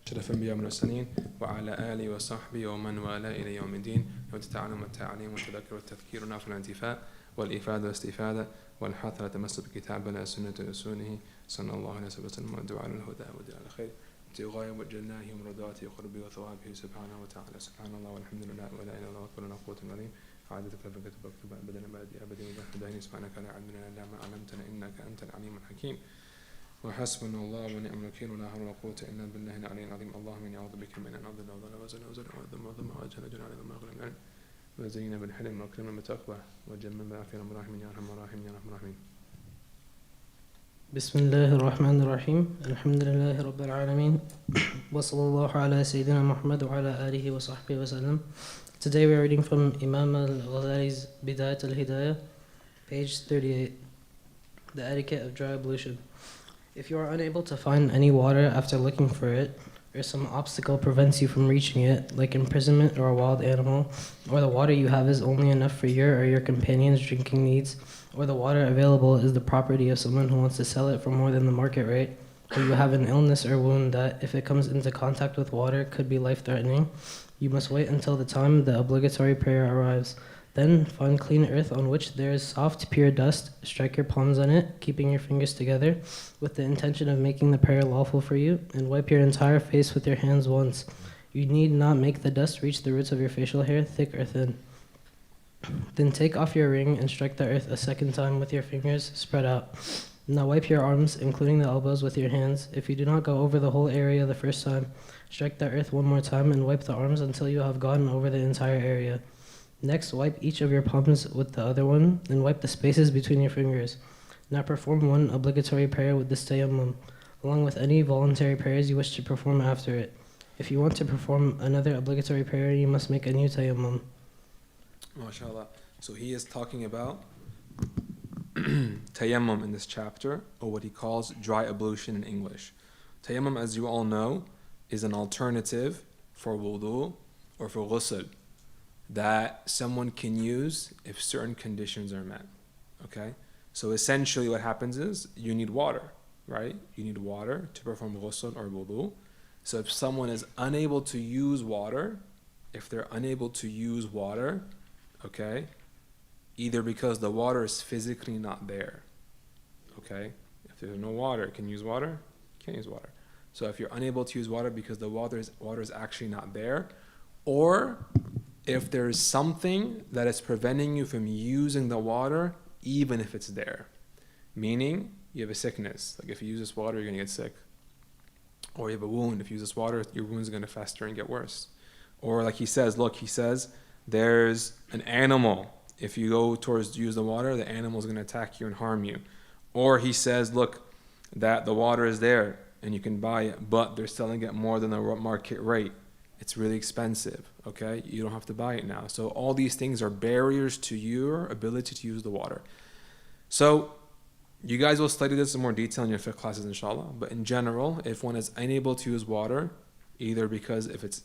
أشرف الأنبياء والمرسلين وعلى آله وصحبه ومن والاه إلى يوم الدين. والتعلم والتعليم والتذكر والتذكير نافع الانتفاع والإفادة والاستفادة والحث على التمسك بكتاب الله السنة ورسوله صلى الله عليه وسلم والدعاء على الهدى والدعاء على الخير ابتغاء وجناه ومرضاته وقربه وثوابه سبحانه وتعالى. سبحان الله والحمد لله ولا إله إلا الله ولا قوة إلا بالله. عادتك فكتب اكتب أبدا أبدي وجهد سبحانك لا علم لنا إلا ما علمتنا إنك أنت العليم الحكيم. وحسبنا الله ونعم الوكيل ولا حول ولا قوة إلا بالله العلي العظيم. اللهم إني أعوذ بك من أن أضل وأضل وأزل وذم وأجهل جل على ذم أغلب العلم وزين بالحلم وأكرم بالتقوى وجمل بالعافية الراحمين يا أرحم الراحمين يا أرحم الراحمين. بسم الله الرحمن الرحيم. الحمد لله رب العالمين وصلى الله على سيدنا محمد وعلى آله وصحبه وسلم. Today we are reading from Imam al-Ghazali's Bidayat al-Hidayah, page 38, the etiquette of dry ablution. If you are unable to find any water after looking for it, or some obstacle prevents you from reaching it, like imprisonment or a wild animal, or the water you have is only enough for your or your companion's drinking needs, or the water available is the property of someone who wants to sell it for more than the market rate, or you have an illness or wound that, if it comes into contact with water, could be life-threatening, you must wait until the time the obligatory prayer arrives. Then find clean earth on which there is soft, pure dust. Strike your palms on it, keeping your fingers together, with the intention of making the prayer lawful for you, and wipe your entire face with your hands once. You need not make the dust reach the roots of your facial hair, thick or thin. Then take off your ring and strike the earth a second time with your fingers spread out. Now wipe your arms, including the elbows, with your hands. If you do not go over the whole area the first time, strike the earth one more time and wipe the arms until you have gone over the entire area. Next, wipe each of your palms with the other one, and wipe the spaces between your fingers. Now perform one obligatory prayer with this tayammum, along with any voluntary prayers you wish to perform after it. If you want to perform another obligatory prayer, you must make a new tayammum. MashaAllah. So he is talking about tayammum in this chapter, or what he calls dry ablution in English. Tayammum, as you all know, is an alternative for wudu or for ghusl that someone can use if certain conditions are met. Okay? So essentially what happens is you need water, right? You need water to perform ghusl or wudu. So if someone is unable to use water, okay, either because the water is physically not there, okay? If there's no water, can you use water? You can't use water. So if you're unable to use water because the water is actually not there, or if there's something that is preventing you from using the water even if it's there, meaning you have a sickness, like if you use this water, you're going to get sick. Or you have a wound, if you use this water, your wound is going to fester and get worse. Or like he says, there's an animal. If you go towards use the water, the animal is going to attack you and harm you. Or he says, look, that the water is there and you can buy it, but they're selling it more than the market rate. It's really expensive, okay? You don't have to buy it now. So all these things are barriers to your ability to use the water. So you guys will study this in more detail in your fiqh classes, inshallah. But in general, if one is unable to use water, either because if it's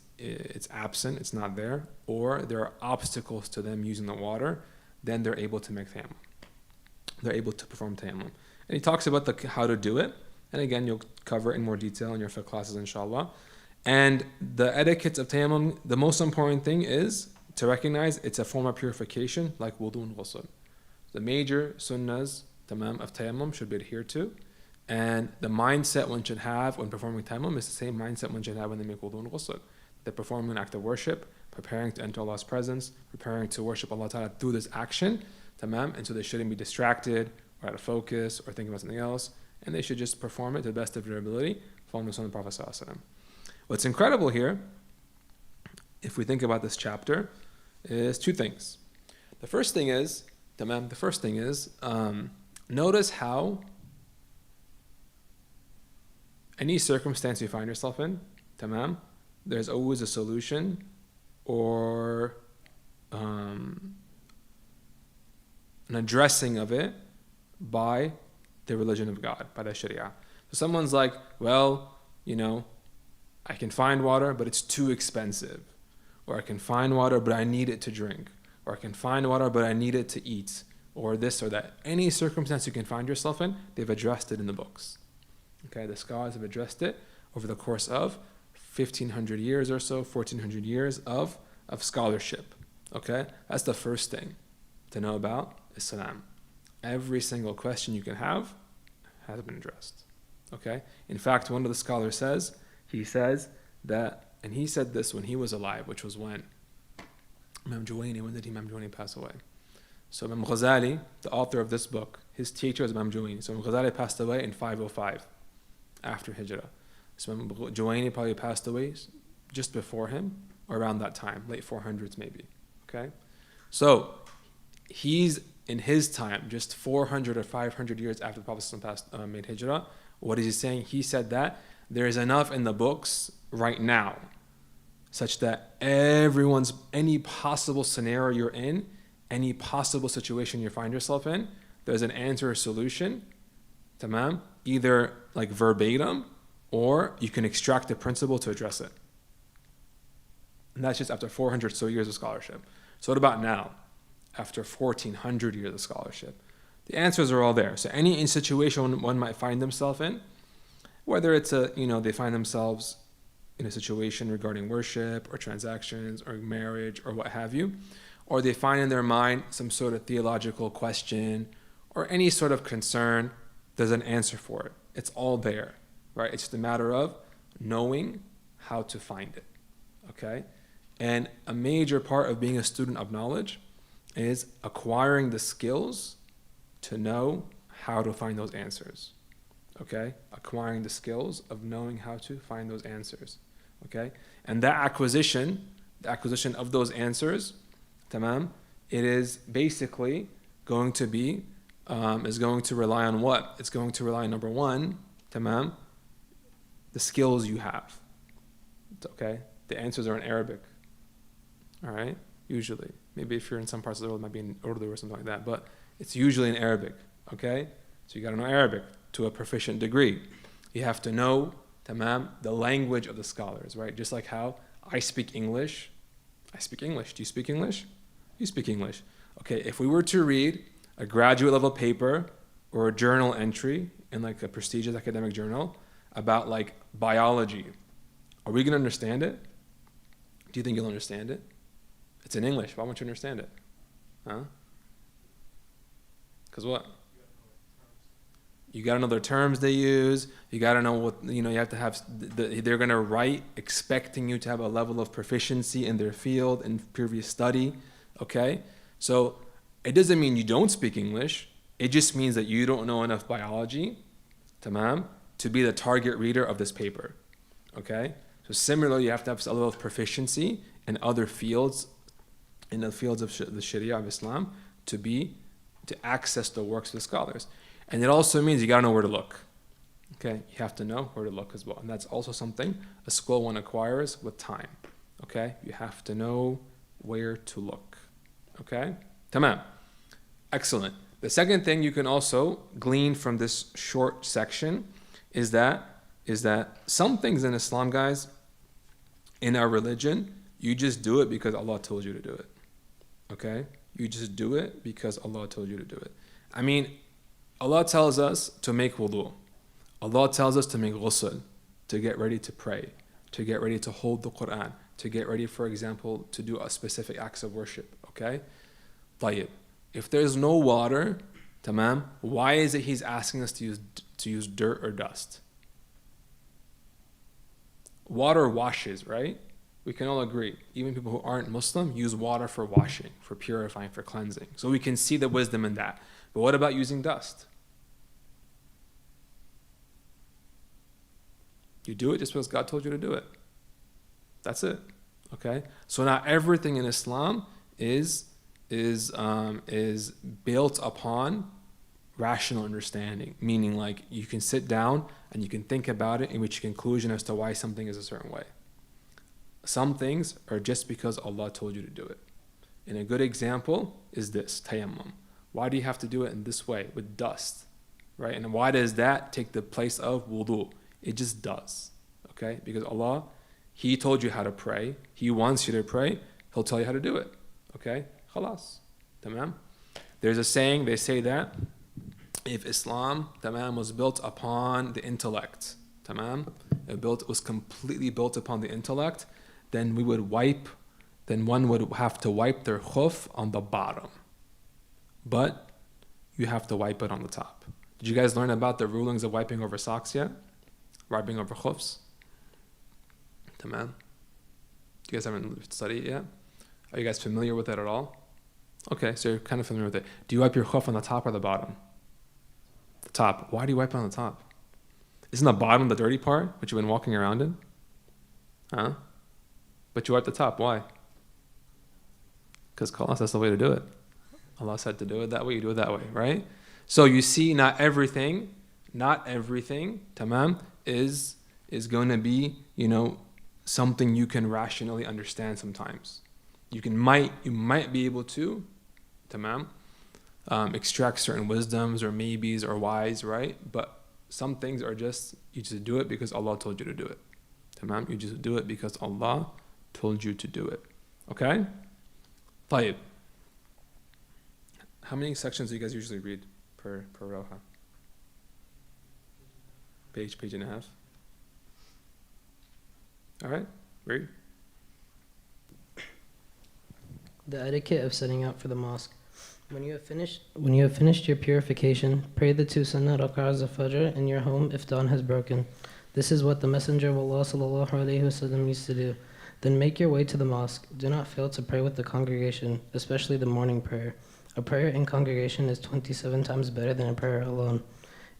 absent, it's not there, or there are obstacles to them using the water, then they're able to make tayammum. They're able to perform tayammum. And he talks about how to do it. And again, you'll cover it in more detail in your fiqh classes, inshallah. And the etiquette of tayammum, the most important thing is to recognize it's a form of purification like wudu and ghusl. The major sunnahs of tayammum should be adhered to. And the mindset one should have when performing tayammum is the same mindset one should have when they make wudu and ghusl. They're performing an act of worship, preparing to enter Allah's presence, preparing to worship Allah Ta'ala through this action. And so they shouldn't be distracted or out of focus or thinking about something else. And they should just perform it to the best of their ability, following the Sunnah of the Prophet Sallallahu Alaihi Wasallam. What's incredible here, if we think about this chapter, is two things. The first thing is, notice how any circumstance you find yourself in, there's always a solution or an addressing of it by the religion of God, by the Sharia. So someone's like, well, I can find water, but it's too expensive. Or I can find water, but I need it to drink. Or I can find water, but I need it to eat. Or this or that. Any circumstance you can find yourself in, they've addressed it in the books. Okay, the scholars have addressed it over the course of 1,500 years or so, 1,400 years of scholarship. Okay? That's the first thing to know about Islam. Every single question you can have has been addressed. Okay? In fact, one of the scholars says, he says that, and he said this when he was alive, which was when? Imam Juwayni, when did Imam Juwayni pass away? So Imam Ghazali, the author of this book, his teacher was Imam Juwayni. So Imam Ghazali passed away in 505 after Hijrah. So Imam Juwayni probably passed away just before him, or around that time, late 400s maybe. Okay? So he's in his time, just 400 or 500 years after the Prophet made Hijrah. What is he saying? He said that there is enough in the books right now such that any possible scenario you're in, any possible situation you find yourself in, there's an answer or solution, tamam, either like verbatim, or you can extract the principle to address it. And that's just after 400 so years of scholarship. So what about now, after 1,400 years of scholarship? The answers are all there. So any situation one might find themselves in, whether it's they find themselves in a situation regarding worship or transactions or marriage or what have you, or they find in their mind some sort of theological question or any sort of concern, there's an answer for it. It's all there, right? It's just a matter of knowing how to find it, okay? And a major part of being a student of knowledge is acquiring the skills to know how to find those answers, okay? Acquiring the skills of knowing how to find those answers, okay? And that acquisition, the acquisition of those answers, tamam, it is basically going to be, is going to rely on what? It's going to rely on, number one, tamam, the skills you have, okay? The answers are in Arabic, all right? Usually. Maybe if you're in some parts of the world, it might be in Urdu or something like that, but it's usually in Arabic, okay? So you got to know Arabic to a proficient degree. You have to know, tamam, the language of the scholars, right? Just like how I speak English. I speak English. Do you speak English? You speak English. Okay, if we were to read a graduate level paper or a journal entry in like a prestigious academic journal about like biology, are we going to understand it? Do you think you'll understand it? It's in English. Why won't you understand it? Huh? Because what? You got to know the terms they use. You got to know what, you have to have, they're going to write expecting you to have a level of proficiency in their field and previous study. Okay? So it doesn't mean you don't speak English. It just means that you don't know enough biology, tamam, to be the target reader of this paper. Okay? So similarly, you have to have a level of proficiency in other fields, in the fields of the Sharia of Islam, to access the works of the scholars. And it also means you got to know where to look. Okay? You have to know where to look as well. And that's also something a skill one acquires with time. Okay? You have to know where to look. Okay? Tamam. Excellent. The second thing you can also glean from this short section is that some things in Islam, guys, in our religion, you just do it because Allah told you to do it. Okay? You just do it because Allah told you to do it. I mean, Allah tells us to make wudu. Allah tells us to make ghusl, to get ready to pray, to get ready to hold the Quran, to get ready, for example, to do a specific acts of worship. Okay? طيب. If there's no water, tamam, why is it He's asking us to use dirt or dust? Water washes, right? We can all agree. Even people who aren't Muslim use water for washing, for purifying, for cleansing. So we can see the wisdom in that. But what about using dust? You do it just because God told you to do it. That's it. Okay? So now everything in Islam is built upon rational understanding, meaning like you can sit down and you can think about it and reach a conclusion as to why something is a certain way. Some things are just because Allah told you to do it. And a good example is this, tayammum. Why do you have to do it in this way, with dust? Right? And why does that take the place of wudu? It just does. Okay? Because Allah, He told you how to pray. He wants you to pray. He'll tell you how to do it. Okay? Khalas. Tamam? There's a saying, they say that if Islam, tamam, was built upon the intellect, tamam, it was completely built upon the intellect, then one would have to wipe their khuf on the bottom. But you have to wipe it on the top. Did you guys learn about the rulings of wiping over socks yet? Wiping over khufs? Tamam. You guys haven't studied it yet? Are you guys familiar with it at all? Okay, so you're kind of familiar with it. Do you wipe your khuf on the top or the bottom? The top. Why do you wipe it on the top? Isn't the bottom the dirty part, which you've been walking around in? Huh? But you wipe the top. Why? Because Allah, that's the way to do it. Allah said to do it that way, you do it that way, right? So you see, not everything, tamam, is going to be, something you can rationally understand sometimes. You might be able to, tamam, extract certain wisdoms or maybes or whys, right? But some things are just, you just do it because Allah told you to do it. Tamam? You just do it because Allah told you to do it. Okay? طيب. How many sections do you guys usually read per Rawha? Page and a half. All right, read. The etiquette of setting out for the mosque. When you have finished your purification, pray the 2 sunnah rak'ahs of Fajr in your home if dawn has broken. This is what the Messenger of Allah sallallahu alaihi wasallam used to do. Then make your way to the mosque. Do not fail to pray with the congregation, especially the morning prayer. A prayer in congregation is 27 times better than a prayer alone.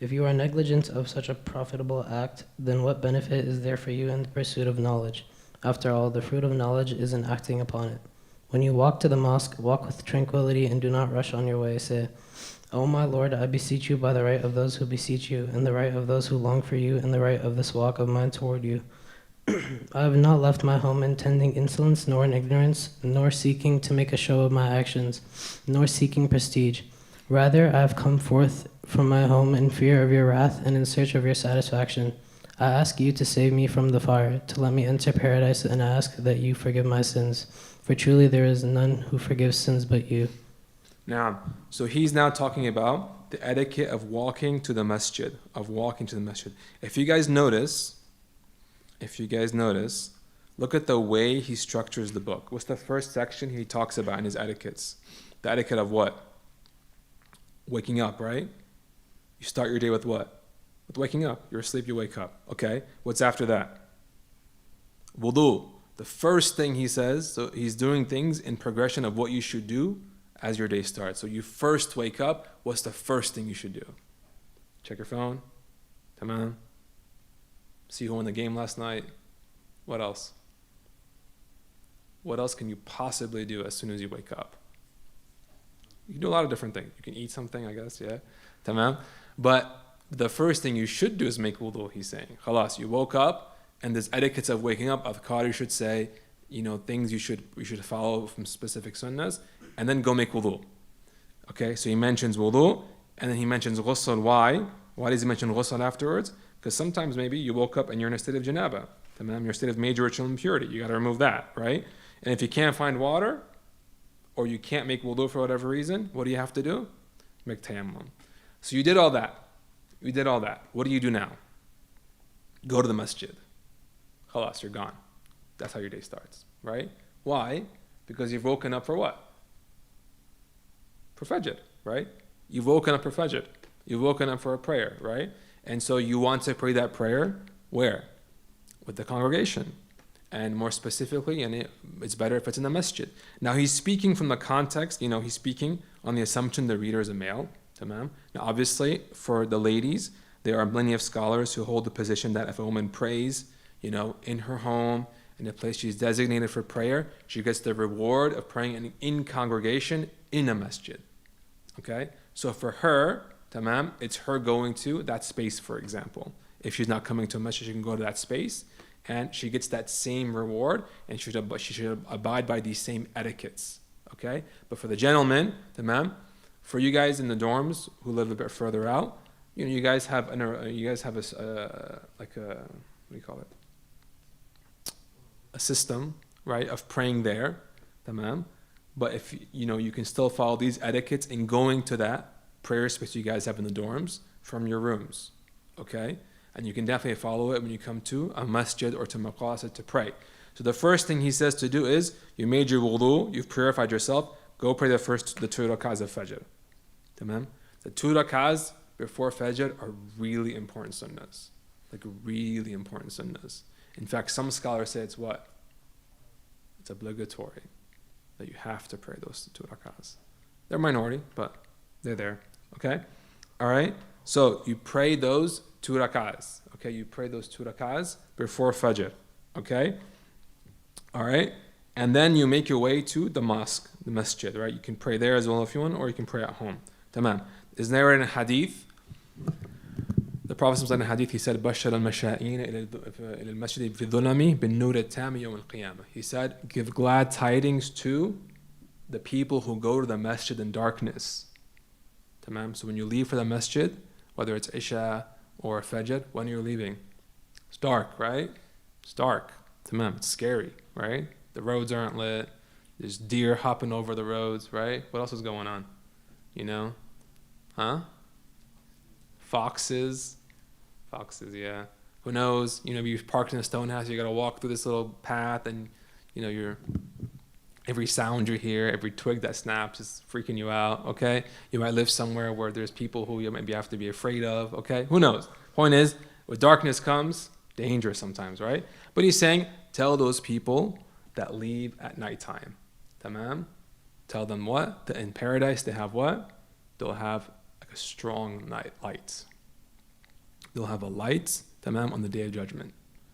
If you are negligent of such a profitable act, then what benefit is there for you in the pursuit of knowledge? After all, the fruit of knowledge is in acting upon it. When you walk to the mosque, walk with tranquility and do not rush on your way. Say, O my Lord, I beseech you by the right of those who beseech you, and the right of those who long for you, and the right of this walk of mine toward you. I have not left my home intending insolence, nor in ignorance, nor seeking to make a show of my actions, nor seeking prestige. Rather, I have come forth from my home in fear of your wrath and in search of your satisfaction. I ask you to save me from the fire, to let me enter paradise, and ask that you forgive my sins. For truly there is none who forgives sins but you. Now, so he's now talking about the etiquette of walking to the masjid, If you guys notice, look at the way he structures the book. What's the first section he talks about in his etiquettes? The etiquette of what? Waking up, right? You start your day with what? With waking up. You're asleep, you wake up. Okay? What's after that? Wudu. The first thing he says, so he's doing things in progression of what you should do as your day starts. So you first wake up, what's the first thing you should do? Check your phone. Tamam. See who won the game last night. What else? What else can you possibly do as soon as you wake up? You can do a lot of different things. You can eat something, I guess, yeah. Tamam. But the first thing you should do is make wudu, he's saying. Khalas, you woke up, and there's etiquettes of waking up. Adhkar you should say, things you should follow from specific sunnahs, and then go make wudu. Okay, so he mentions wudu, and then he mentions ghusl. Why? Why does he mention ghusl afterwards? Because sometimes maybe you woke up and you're in a state of janaba. You're in a state of major ritual impurity. You got to remove that, right? And if you can't find water, or you can't make wudu for whatever reason, what do you have to do? Make tayammum. So you did all that. What do you do now? Go to the masjid. Khalas, you're gone. That's how your day starts, right? Why? Because you've woken up for what? For Fajr, right? You've woken up for Fajr. You've woken up for a prayer, right? And so you want to pray that prayer where? With the congregation. And more specifically, and it's better if it's in the masjid. Now he's speaking from the context, he's speaking on the assumption the reader is a male. Tamam. Now obviously, for the ladies, there are plenty of scholars who hold the position that if a woman prays, in her home, in a place she's designated for prayer, she gets the reward of praying in congregation in a masjid. Okay? So for her, tamam, it's her going to that space, for example. If she's not coming to a masjid, she can go to that space, and she gets that same reward, and she should abide by these same etiquettes. Okay? But for the gentlemen, tamam, for you guys in the dorms who live a bit further out, you guys have what do you call it? A system, right, of praying there, tamam. But if you can still follow these etiquettes in going to that prayer space you guys have in the dorms from your rooms, okay? And you can definitely follow it when you come to a masjid or to Maqasid to pray. So the first thing he says to do is, you made your wudu, you've purified yourself, go pray the 2 rak'ahs of Fajr. Tamam? The 2 rak'ahs before Fajr are really important sunnahs. Like really important sunnahs. In fact, some scholars say it's what? It's obligatory that you have to pray those 2 rak'ahs. They're minority, but they're there. Okay? Alright? So you pray those 2 rak'ahs. Okay? You pray those 2 rak'ahs before Fajr. Okay? Alright? And then you make your way to the mosque, the masjid, right? You can pray there as well if you want, or you can pray at home. Tamam. Is narrated in a hadith. The Prophet in a hadith, he said, بَشَّرَ الْمَشَائِينَ إِلَى الْمَسْجِدِ فِي الظُّلَمِ بِالنُّورِ التَّامِ يَوْمَ الْقِيَامَةِ. He said, give glad tidings to the people who go to the masjid in darkness. Tamam. So when you leave for the masjid, whether it's Isha or Fajr, when you're leaving, it's dark, right? It's dark. Tamam. It's scary, right? The roads aren't lit. There's deer hopping over the roads, right? What else is going on? You know? Huh? Foxes, yeah. Who knows? You know, you're parked in a stone house, you gotta walk through this little path, and you know, every sound you hear, every twig that snaps is freaking you out, okay? You might live somewhere where there's people who you maybe have to be afraid of, okay? Who knows? Point is, when darkness comes, danger sometimes, right? But he's saying, tell those people that leave at nighttime. Tamam? Tell them what? That in paradise they have what? They'll have like a strong light. They'll have a light, tamam, on the day of judgment.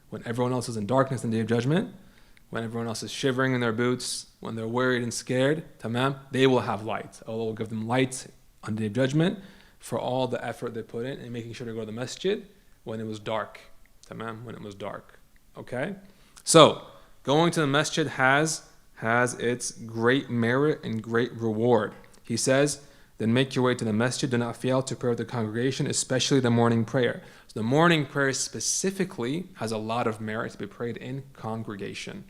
When everyone else is in darkness on the day of judgment, when everyone else is shivering in their boots, when they're worried and scared, tamam, they will have light. Allah will give them light on the day of judgment for all the effort they put in making sure to go to the masjid when it was dark. Tamam, when it was dark. Okay? So, going to the masjid has its great merit and great reward. He says, then make your way to the masjid. Do not fail to pray with the congregation, especially the morning prayer. So the morning prayer specifically has a lot of merit to be prayed in congregation.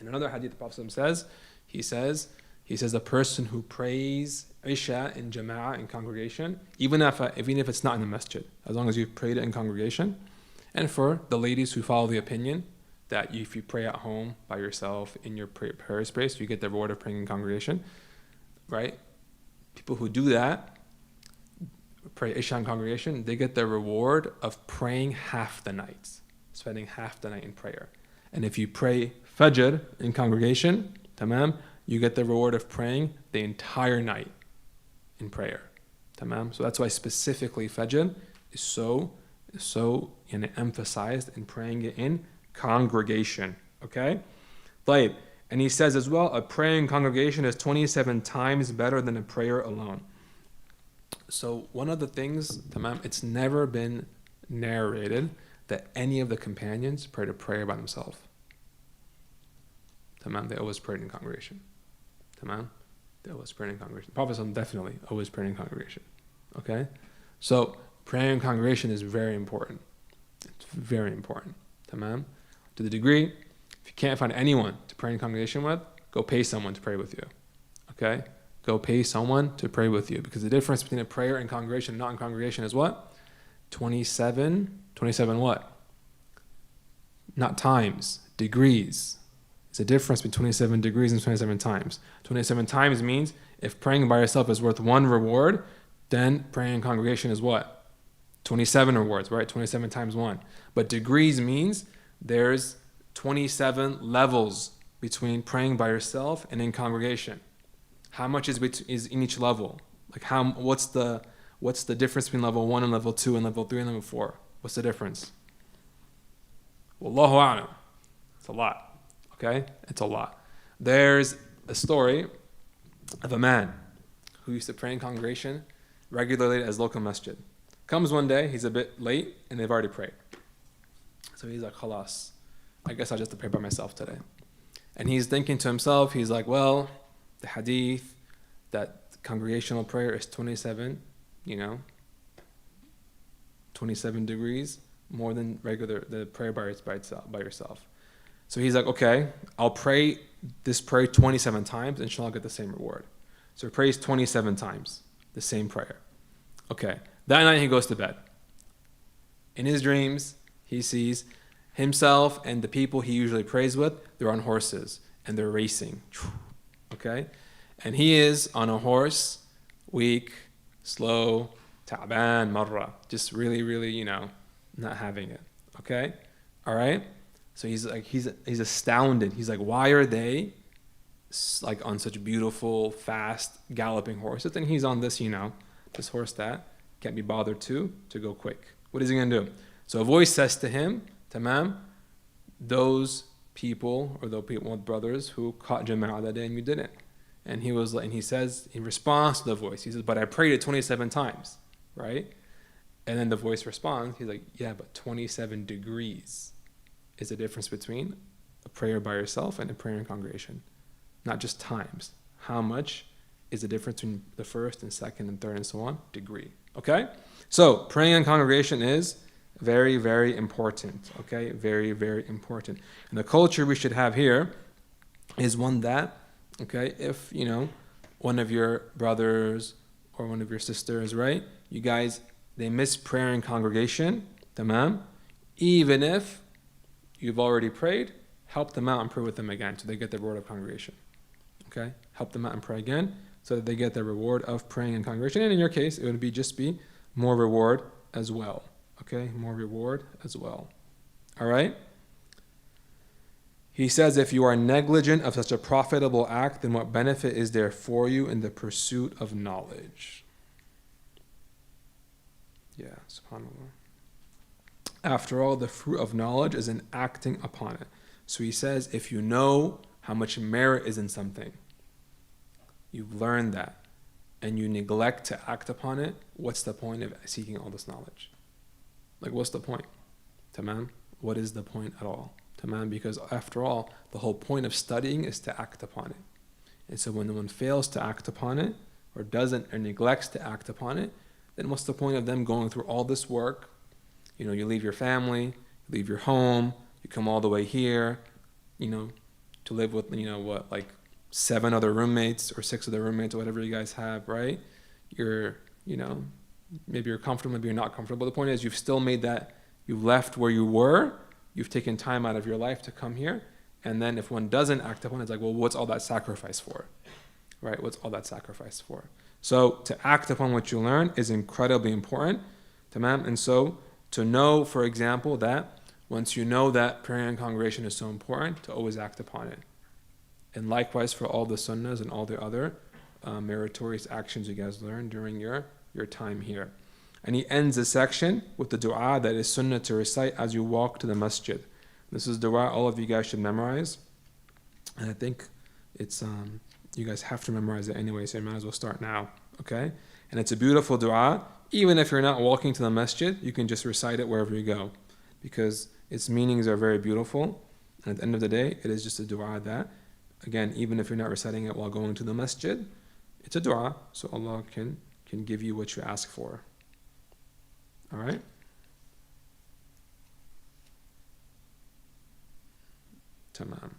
In another hadith, the Prophet says, he says the person who prays Isha in Jama'ah, in congregation, even if it's not in the masjid, as long as you've prayed it in congregation. And for the ladies who follow the opinion that if you pray at home by yourself in your prayer space, you get the reward of praying in congregation, right? People who do that, pray Isha in congregation, they get the reward of praying half the night, spending half the night in prayer. And if you pray Fajr in congregation, tamam, you get the reward of praying the entire night in prayer. Tamam? So that's why specifically Fajr is so emphasized in praying it in congregation. Okay? طيب. And he says as well, a praying congregation is 27 times better than a prayer alone. So one of the things, tamam, it's never been narrated that any of the companions prayed a prayer by themselves. Tamam, they always prayed in congregation. Tamam, they always prayed in congregation. The Prophet definitely always prayed in congregation. Okay? So praying in congregation is very important. It's very important. Tamam? To the degree, if you can't find anyone to pray in congregation with, go pay someone to pray with you. Okay? Go pay someone to pray with you. Because the difference between a prayer in congregation and not in congregation is what? 27 what? Not times, degrees. It's a difference between 27 degrees and 27 times. 27 times means if praying by yourself is worth 1 reward, then praying in congregation is what? 27 rewards, right? 27 times 1. But degrees means there's 27 levels between praying by yourself and in congregation. How much is in each level? Like what's the difference between level 1 and level 2 and level 3 and level 4? What's the difference? Wallahu a'lam. It's a lot. Okay? It's a lot. There's a story of a man who used to pray in congregation regularly at his local masjid. Comes one day, he's a bit late, and they've already prayed. So he's like, khalas, I guess I'll just pray by myself today. And he's thinking to himself, he's like, well, the hadith that congregational prayer is 27 degrees more than the prayer by yourself. So he's like, okay, I'll pray this prayer 27 times, inshallah I'll get the same reward. So he prays 27 times, the same prayer. Okay, that night he goes to bed. In his dreams, he sees himself and the people he usually prays with, they're on horses and they're racing. Okay? And he is on a horse, weak, slow, ta'ban, marra, just really, really, not having it. Okay? All right? So he's astounded. He's like, why are they like on such beautiful, fast, galloping horses? And he's on this, this horse that can't be bothered to go quick. What is he going to do? So a voice says to him, Tamam, those people, or those people with brothers who caught Jama'ah that day and you didn't. And he says, in response to the voice, he says, but I prayed it 27 times, right? And then the voice responds, he's like, yeah, but 27 degrees is the difference between a prayer by yourself and a prayer in congregation. Not just times. How much is the difference between the first and second and third and so on? Degree. Okay? So, praying in congregation is very, very important. Okay? Very, very important. And the culture we should have here is one that, okay, if, one of your brothers or one of your sisters, right? You guys, they miss prayer in congregation, tamam? Even if you've already prayed, help them out and pray with them again so they get the reward of congregation. Okay? Help them out and pray again so that they get the reward of praying in congregation. And in your case, it would be more reward as well. Okay? More reward as well. All right? He says, if you are negligent of such a profitable act, then what benefit is there for you in the pursuit of knowledge? Yeah, subhanAllah. After all, the fruit of knowledge is in acting upon it. So he says, if you know how much merit is in something, you've learned that, and you neglect to act upon it, what's the point of seeking all this knowledge? Like, what's the point? Tamam? What is the point at all? Tamam? Because after all, the whole point of studying is to act upon it. And so when one fails to act upon it, or doesn't, or neglects to act upon it, then what's the point of them going through all this work? You leave your family, you leave your home, you come all the way here, to live with, 7 other roommates or 6 other roommates or whatever you guys have, right? You're, maybe you're comfortable, maybe you're not comfortable. The point is you've still made that, you've left where you were, you've taken time out of your life to come here, and then if one doesn't act upon it, it's like, well, what's all that sacrifice for? Right? What's all that sacrifice for? So to act upon what you learn is incredibly important. Tamam? And so to know, for example, that once you know that prayer in congregation is so important, to always act upon it. And likewise for all the sunnahs and all the other meritorious actions you guys learn during your time here. And he ends the section with the dua that is sunnah to recite as you walk to the masjid. This is dua all of you guys should memorize. And I think it's you guys have to memorize it anyway, so you might as well start now. Okay? And it's a beautiful dua. Even if you're not walking to the masjid, you can just recite it wherever you go, because its meanings are very beautiful. And at the end of the day, it is just a dua that, again, even if you're not reciting it while going to the masjid, it's a dua, so Allah can give you what you ask for. All right? Tamam.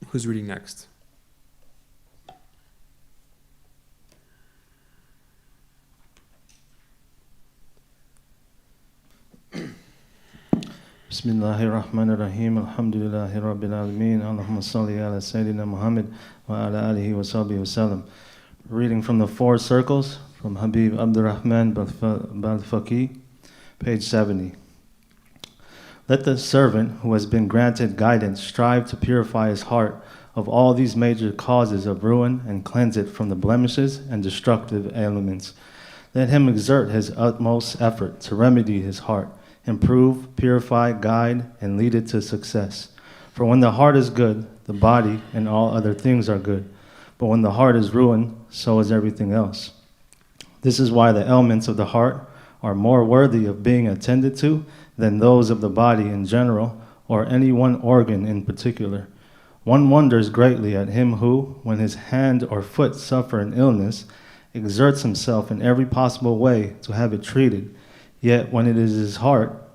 Who's reading next? Bismillahir Rahmanir Rahim. Alhamdulillahi Rabbil Alameen. Allahumma salli ala Sayyidina Muhammad wa ala alihi wa sahbihi wa sallam. Reading from the 4 Circles from Habib Abdurrahman Balfaqi, page 70. Let the servant who has been granted guidance strive to purify his heart of all these major causes of ruin and cleanse it from the blemishes and destructive elements. Let him exert his utmost effort to remedy his heart, improve, purify, guide, and lead it to success. For when the heart is good, the body and all other things are good. But when the heart is ruined, so is everything else. This is why the elements of the heart are more worthy of being attended to than those of the body in general, or any one organ in particular. One wonders greatly at him who, when his hand or foot suffer an illness, exerts himself in every possible way to have it treated. Yet when it is his heart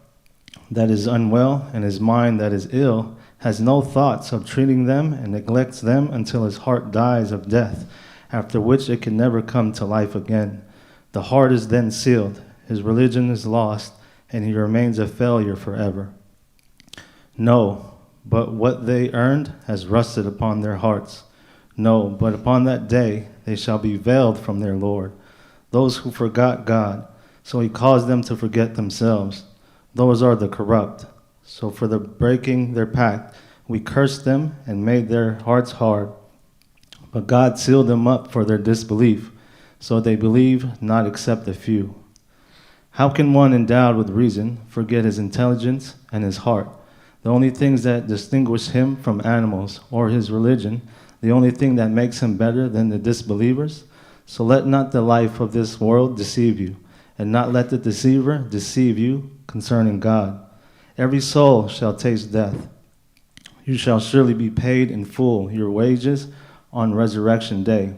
that is unwell and his mind that is ill, has no thoughts of treating them and neglects them until his heart dies of death, after which it can never come to life again. The heart is then sealed, his religion is lost, and he remains a failure forever. No, but what they earned has rusted upon their hearts. No, but upon that day they shall be veiled from their Lord. Those who forgot God, so he caused them to forget themselves. Those are the corrupt. So for the breaking their pact, we cursed them and made their hearts hard. But God sealed them up for their disbelief, so they believe not except a few. How can one endowed with reason forget his intelligence and his heart? The only things that distinguish him from animals, or his religion, the only thing that makes him better than the disbelievers? So let not the life of this world deceive you, and not let the deceiver deceive you concerning God. Every soul shall taste death. You shall surely be paid in full your wages on resurrection day.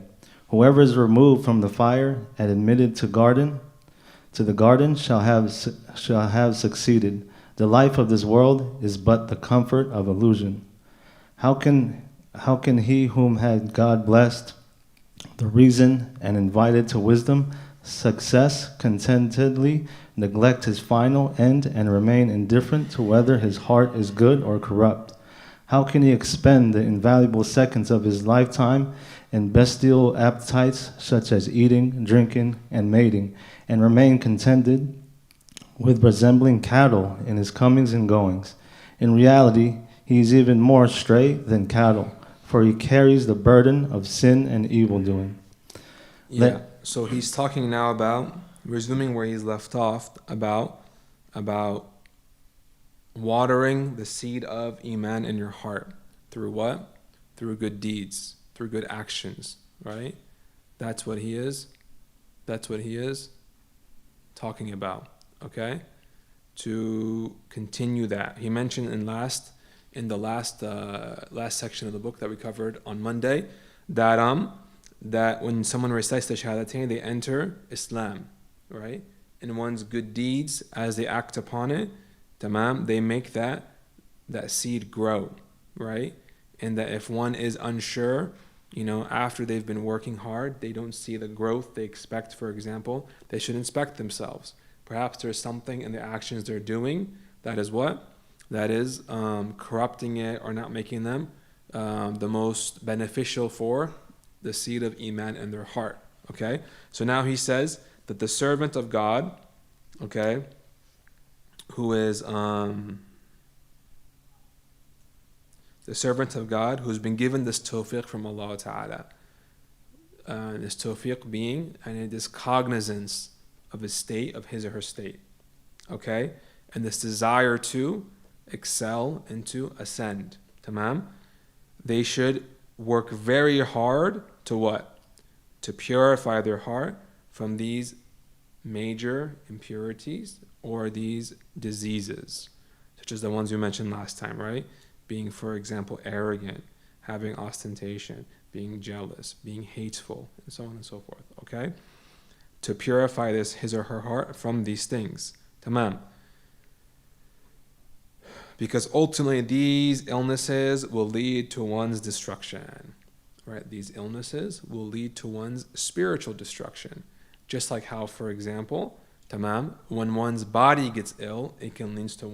Whoever is removed from the fire and admitted to the garden shall have succeeded. The life of this world is but the comfort of illusion. How can he whom had God blessed the reason and invited to wisdom, success, contentedly neglect his final end and remain indifferent to whether his heart is good or corrupt? How can he expend the invaluable seconds of his lifetime in bestial appetites such as eating, drinking, and mating, and remain contented with resembling cattle in his comings and goings? In reality, he is even more stray than cattle, for he carries the burden of sin and evil doing. Yeah, so he's talking now about, resuming where he's left off, about watering the seed of Iman in your heart. Through what? Through good deeds, through good actions, right? That's what he is talking about, okay? To continue that. He mentioned in the last section of the book that we covered on Monday that when someone recites the Shahadatain, they enter Islam, right? And one's good deeds, as they act upon it, they make that seed grow, right? And that if one is unsure, after they've been working hard, they don't see the growth they expect, for example, they should inspect themselves. Perhaps there's something in the actions they're doing that is corrupting it or not making them the most beneficial for the seed of Iman in their heart, okay? So now he says that the servant of God, okay, who is the servant of God who's been given this tawfiq from Allah Ta'ala, this tawfiq being and this cognizance of his state, of his or her state, okay, and this desire to excel and to ascend, tamam, they should work very hard to what? To purify their heart from these major impurities or these diseases, such as the ones we mentioned last time, right? Being, for example, arrogant, having ostentation, being jealous, being hateful, and so on and so forth, okay? To purify his or her heart from these things, tamam. Because ultimately these illnesses will lead to one's destruction, right? These illnesses will lead to one's spiritual destruction. Just like how, for example, tamam, when one's body gets ill, it can lead to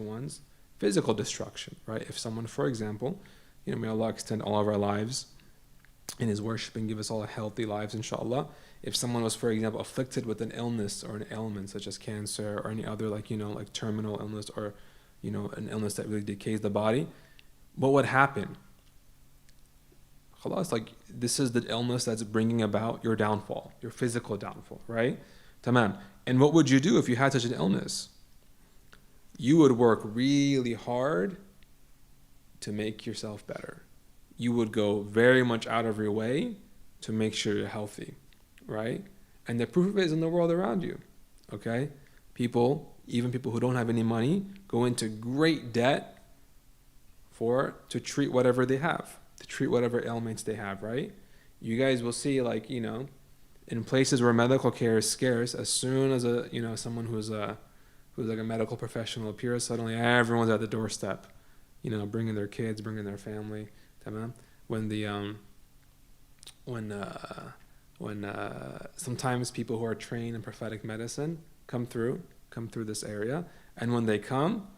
one's physical destruction, right? If someone, for example, may Allah extend all of our lives in His worship and give us all healthy lives, inshallah. If someone was, for example, afflicted with an illness or an ailment such as cancer or any other like terminal illness or an illness that really decays the body, what would happen? Khalas, like this is the illness that's bringing about your downfall, your physical downfall, right? Tamam. And what would you do if you had such an illness? You would work really hard to make yourself better. You would go very much out of your way to make sure you're healthy, right? And the proof of it is in the world around you, okay? Even people who don't have any money, go into great debt to treat whatever they have, to treat whatever ailments they have, right? You guys will see, in places where medical care is scarce, as soon as someone who's like a medical professional appears, suddenly everyone's at the doorstep, bringing their kids, bringing their family. Tamam? When sometimes people who are trained in prophetic medicine, come through this area. And when they come,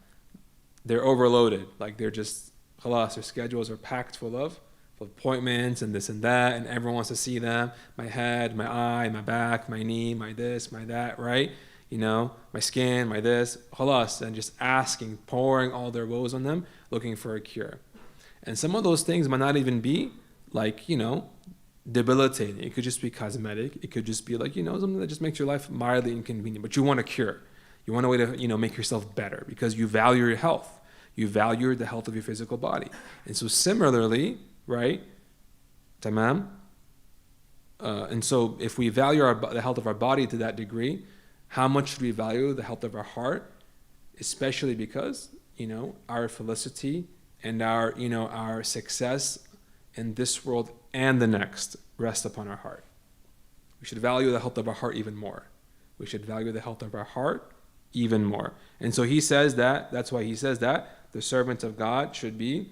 they're overloaded. Like they're just, khalas, their schedules are packed full of appointments and this and that, and everyone wants to see them. My head, my eye, my back, my knee, my this, my that, right? You know, my skin, my this, khalas, and just asking, pouring all their woes on them, looking for a cure. And some of those things might not even be like, you know, debilitating. It could just be cosmetic. It could just be like, you know, something that just makes your life mildly inconvenient. But you want a cure. You want a way to, you know, make yourself better because you value your health. You value the health of your physical body. And so similarly, right, tamam? And so if we value the health of our body to that degree, how much should we value the health of our heart? Especially because, you know, our felicity and our, you know, our success in this world and the next rest upon our heart. We should value the health of our heart even more. We should value the health of our heart even more. And so he says that's why he says that the servant of God should be,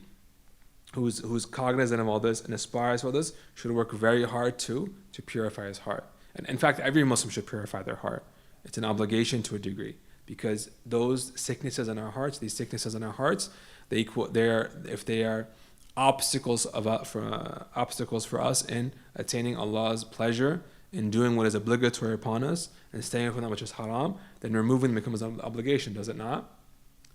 who's cognizant of all this and aspires for this, should work very hard to purify his heart. And in fact, every Muslim should purify their heart. It's an obligation to a degree, because those sicknesses in our hearts, if they are obstacles for us in attaining Allah's pleasure, in doing what is obligatory upon us, and staying from that which is haram, then removing them becomes an obligation, does it not?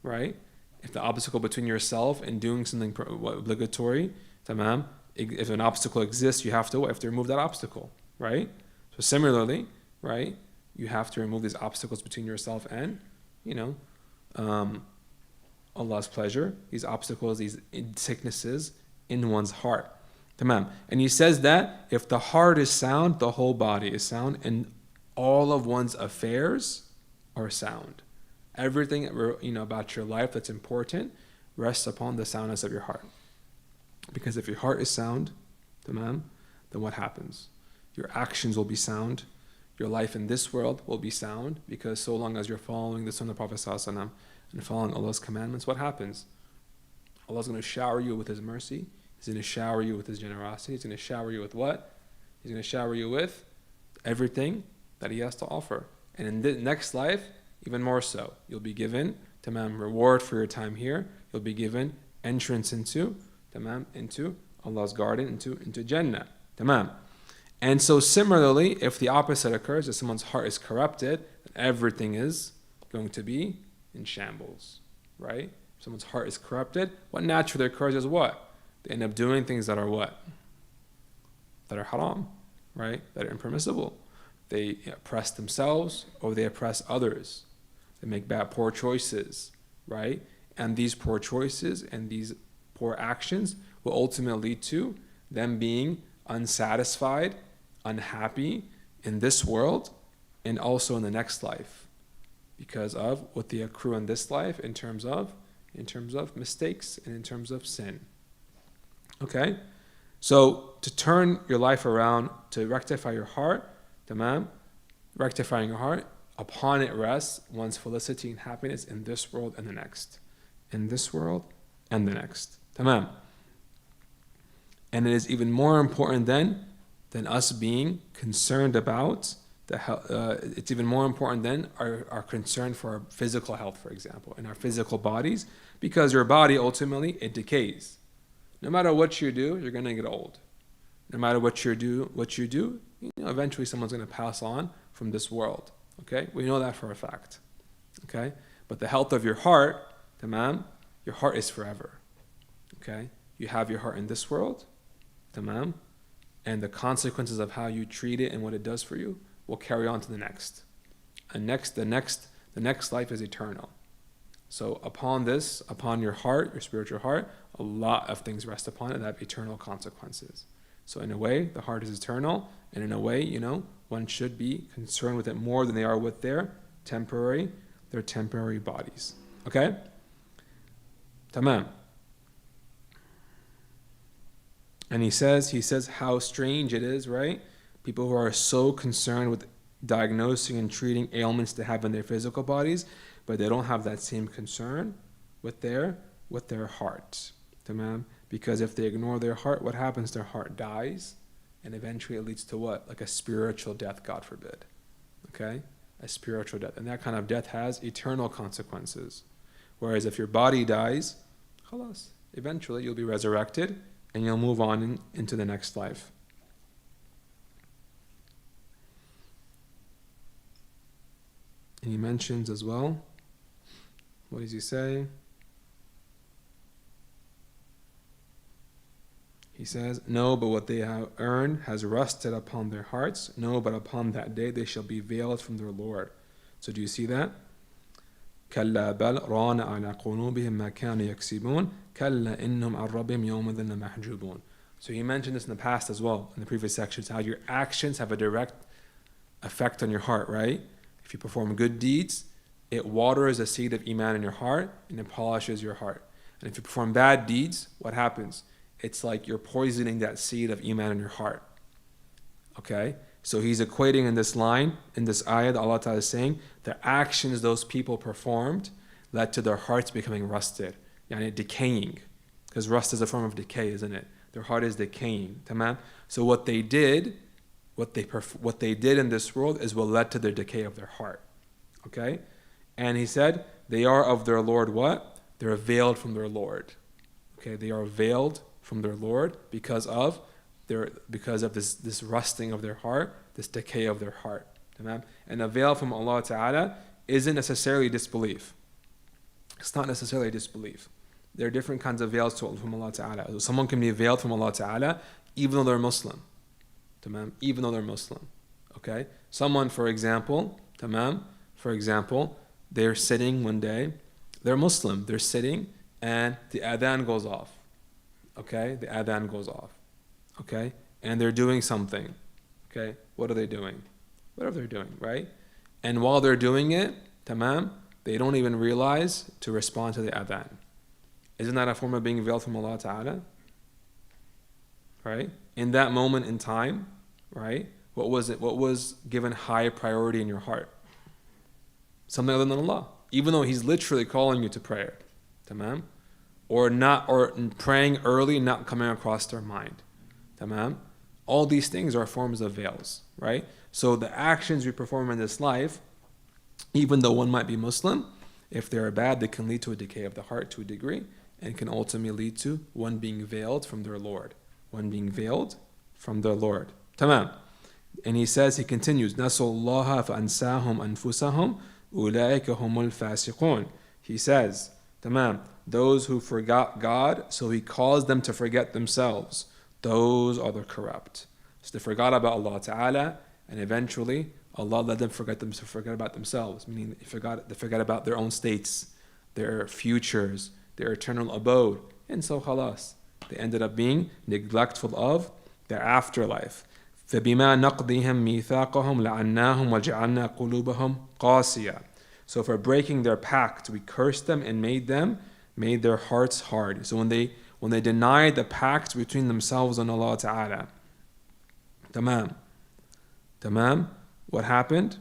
Right? If the obstacle between yourself and doing something obligatory, tamam, if an obstacle exists, you have to remove that obstacle, right? So similarly, right, you have to remove these obstacles between yourself and, you know, Allah's pleasure, these obstacles, these sicknesses in one's heart. Tamam. And he says that if the heart is sound, the whole body is sound, and all of one's affairs are sound. Everything, you know, about your life that's important rests upon the soundness of your heart. Because if your heart is sound, tamam, then what happens? Your actions will be sound. Your life in this world will be sound, because so long as you're following the Sunnah of the Prophet ﷺ and following Allah's commandments, what happens? Allah's going to shower you with His mercy. He's going to shower you with His generosity. He's going to shower you with what? He's going to shower you with everything that He has to offer. And in the next life, even more so. You'll be given, tamam, reward for your time here. You'll be given entrance into, tamam, into Allah's garden, into Jannah, tamam. And so similarly, if the opposite occurs, if someone's heart is corrupted, then everything is going to be in shambles, right? If someone's heart is corrupted, what naturally occurs is what? They end up doing things that are what? That are haram, right? That are impermissible. They oppress themselves or they oppress others. They make poor choices, right? And these poor choices and these poor actions will ultimately lead to them being unsatisfied, unhappy in this world and also in the next life, because of what they accrue in this life in terms of mistakes and in terms of sin. Okay? So to turn your life around, to rectify your heart, tamam, rectifying your heart, upon it rests one's felicity and happiness in this world and the next. In this world and the next. Tamam. And it is even more important than us being concerned about the health. It's even more important than our concern for our physical health, for example, in our physical bodies, because your body ultimately, it decays. No matter what you do, you're going to get old. No matter what you do, you know, eventually someone's going to pass on from this world. Okay, we know that for a fact. Okay, but the health of your heart, tamam, your heart is forever. Okay, you have your heart in this world, tamam, and the consequences of how you treat it and what it does for you will carry on to the next. And the next life is eternal. So upon your heart, your spiritual heart, a lot of things rest upon it that have eternal consequences. So in a way, the heart is eternal, and in a way, you know, one should be concerned with it more than they are with their temporary bodies. Okay? Tamam. And he says how strange it is, right? People who are so concerned with diagnosing and treating ailments they have in their physical bodies, but they don't have that same concern with their heart. Tamam? Because if they ignore their heart, what happens? Their heart dies, and eventually it leads to what? Like a spiritual death, God forbid. Okay? a spiritual death. And that kind of death has eternal consequences. Whereas if your body dies, khalas, eventually you'll be resurrected and you'll move on into the next life. And he mentions as well, what does he say? He says, no, but what they have earned has rusted upon their hearts. No, but upon that day they shall be veiled from their Lord. So do you see that? كلا بل ران على قلوبهم ما كانوا يكسبون كلا إنهم عن ربهم يومئذ لمحجوبون. So he mentioned this in the past as well, in the previous sections, how your actions have a direct effect on your heart, right? If you perform good deeds, it waters a seed of iman in your heart and it polishes your heart. And if you perform bad deeds, what happens? It's like you're poisoning that seed of iman in your heart. Okay? So he's equating in this line, in this ayah, that Allah Ta'ala is saying, the actions those people performed led to their hearts becoming rusted, yani decaying. Because rust is a form of decay, isn't it? Their heart is decaying. Tamam? So what they did in this world is what led to their decay of their heart. Okay? And he said, they are of their Lord what? They're veiled from their Lord. Okay? They are veiled from their Lord because of this rusting of their heart, this decay of their heart. And a veil from Allah Ta'ala isn't necessarily disbelief. It's not necessarily disbelief. There are different kinds of veils from Allah Ta'ala. So someone can be veiled from Allah Ta'ala even though they're Muslim. Even though they're Muslim. Okay? Someone, for example, they're sitting one day, they're Muslim, they're sitting and the adhan goes off. Okay? The adhan goes off. Okay? And they're doing something. Okay? What are they doing? Whatever they're doing, right? And while they're doing it, they don't even realize to respond to the adhan. Isn't that a form of being veiled from Allah Ta'ala? Right? In that moment in time, right? What was it? What was given high priority in your heart? Something other than Allah. Even though He's literally calling you to prayer. Tamam? Or praying early, not coming across their mind. Tamam? All these things are forms of veils, right? So the actions we perform in this life, even though one might be Muslim, if they are bad, they can lead to a decay of the heart to a degree, and can ultimately lead to one being veiled from their Lord. One being veiled from their Lord. Tamam. And he continues, نَسُوا اللَّهَ فَأَنْسَاهُمْ أَنفُسَهُمْ أُولَٰئِكَ هُمُ الْفَاسِقُونَ. He says, tamam, those who forgot God, so He caused them to forget themselves. Those are the corrupt. So they forgot about Allah Ta'ala, and eventually Allah let them forget about themselves, meaning they forgot about their own states, their futures, their eternal abode. And so khalas, they ended up being neglectful of their afterlife. فَبِمَا نَقْضِهِمْ مِيثَاقَهُمْ لَعَنَّاهُمْ وَجَعَلْنَا قُلُوبَهُمْ قَاسِيَةً. So for breaking their pact, we cursed them and made their hearts hard. So when they denied the pact between themselves and Allah Ta'ala, tamam, what happened?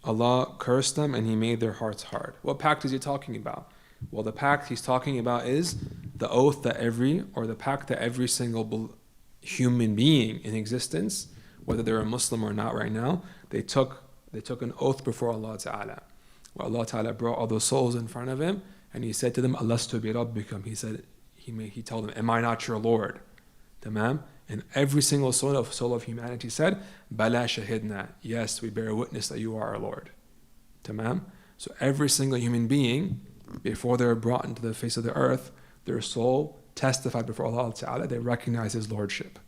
Allah cursed them and He made their hearts hard. What pact is He talking about? Well, the pact He's talking about is the oath that every single human being in existence, whether they're a Muslim or not right now, they took an oath before Allah Ta'ala. Where Allah Ta'ala brought all those souls in front of Him and He said to them, Alastu bi rabbikum. He said, He told them, am I not your Lord? Tamam? And every single soul of humanity said, Bala shahidna. Yes, we bear witness that you are our Lord. Tamam? So every single human being, before they were brought into the face of the earth, their soul testified before Allah Ta'ala, they recognized His Lordship.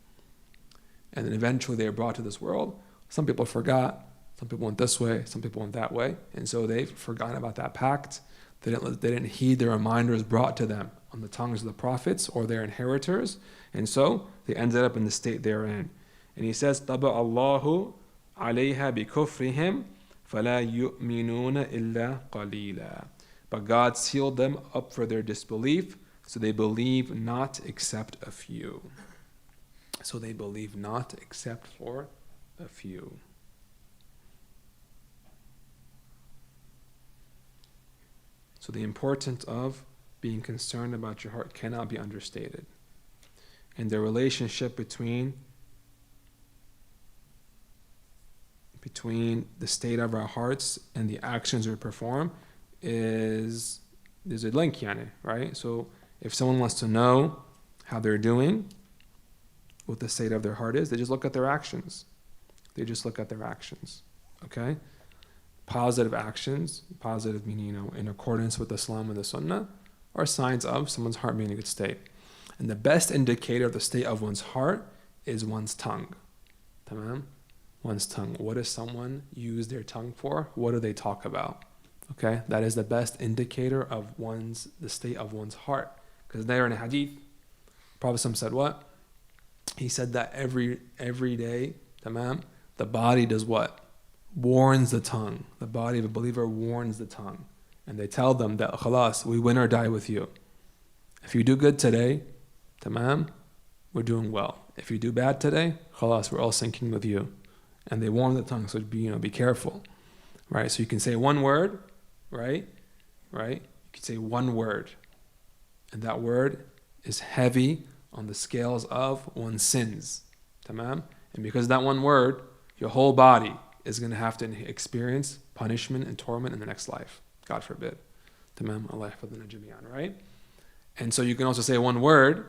And then eventually they were brought to this world. Some people forgot, some people went this way, some people went that way, and so they've forgotten about that pact. They didn't heed the reminders brought to them on the tongues of the prophets or their inheritors, and so they ended up in the state they're in. And he says, طَبَعَ اللَّهُ عَلَيْهَا بِكُفْرِهِمْ فَلَا يُؤْمِنُونَ إِلَّا قَلِيلًا. But God sealed them up for their disbelief, so they believe not except a few. So they believe not except for a few. So the importance of being concerned about your heart cannot be understated. And the relationship between between the state of our hearts and the actions we perform is there's a link, yani, right? So if someone wants to know how they're doing, what the state of their heart is, they just look at their actions. They just look at their actions, okay? Positive actions, positive meaning, in accordance with Islam and the Sunnah, are signs of someone's heart being in a good state. And the best indicator of the state of one's heart is one's tongue. Tamam? One's tongue. What does someone use their tongue for? What do they talk about? Okay? That is the best indicator of the state of one's heart. Because there in a hadith, Prophet said what? He said that every day, tamam, the body does what? Warns the tongue. The body of a believer warns the tongue. And they tell them that, khalas, we win or die with you. If you do good today, tamam, we're doing well. If you do bad today, khalas, we're all sinking with you. And they warn the tongue, so be careful. Right? So you can say one word, right? You can say one word. And that word is heavy on the scales of one's sins. Tamam? And because of that one word, your whole body is going to have to experience punishment and torment in the next life. God forbid. Tamam? Allah yahfadhna jami'an, right? And so you can also say one word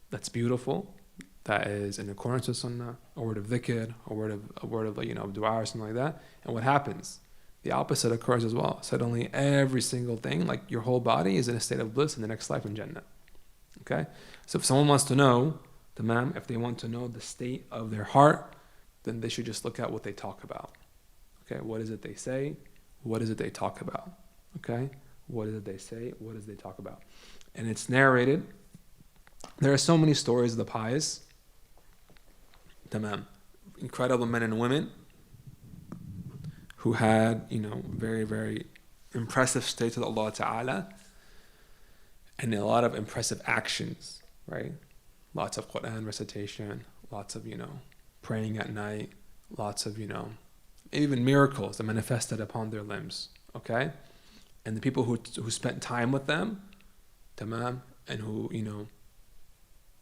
that's beautiful, that is in accordance with Sunnah, a word of dhikr, a word of dua or something like that. And what happens? The opposite occurs as well. Suddenly every single thing, like your whole body, is in a state of bliss in the next life in Jannah. Okay? So if someone wants to know, tamam, if they want to know the state of their heart, then they should just look at what they talk about. Okay? What is it they say? What is it they talk about? Okay? What is it they say? What is it they talk about? And it's narrated. There are so many stories of the pious. Tamam. Incredible men and women who had, very, very impressive states with Allah Ta'ala and a lot of impressive actions, right? Lots of Quran recitation, lots of, praying at night, lots of, even miracles that manifested upon their limbs, okay? And the people who spent time with them, tamam, and who,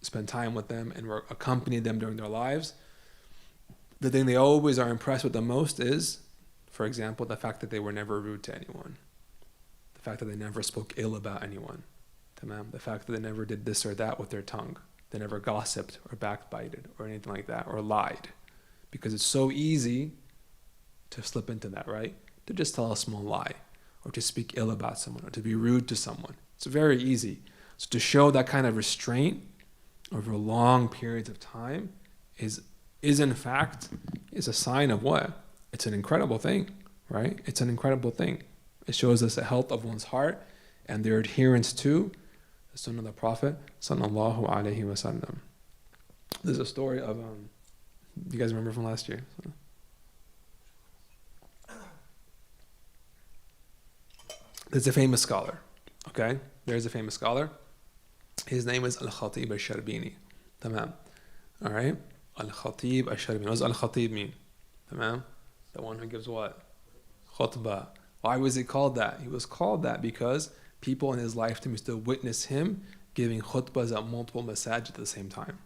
spend time with them and accompanied them during their lives, the thing they always are impressed with the most is, for example, the fact that they were never rude to anyone. The fact that they never spoke ill about anyone. Tamam? The fact that they never did this or that with their tongue. They never gossiped or backbited or anything like that, or lied. Because it's so easy to slip into that, right? To just tell a small lie, or to speak ill about someone, or to be rude to someone. It's very easy. So to show that kind of restraint over long periods of time is in fact a sign of what? It's an incredible thing, right? It's an incredible thing. It shows us the health of one's heart and their adherence to the Sunnah of the Prophet sallallahu alaihi wasallam. There's a story of, you guys remember from last year? There's a famous scholar, okay? There's a famous scholar. His name is Al-Khatib al-Sharbini. Tamam. All right? Al-Khatib al-Sharbini. What does Al-Khatib mean? Tamam? The one who gives what? Khutbah. Why was he called that? He was called that because people in his lifetime used to witness him giving khutbahs at multiple masajid at the same time.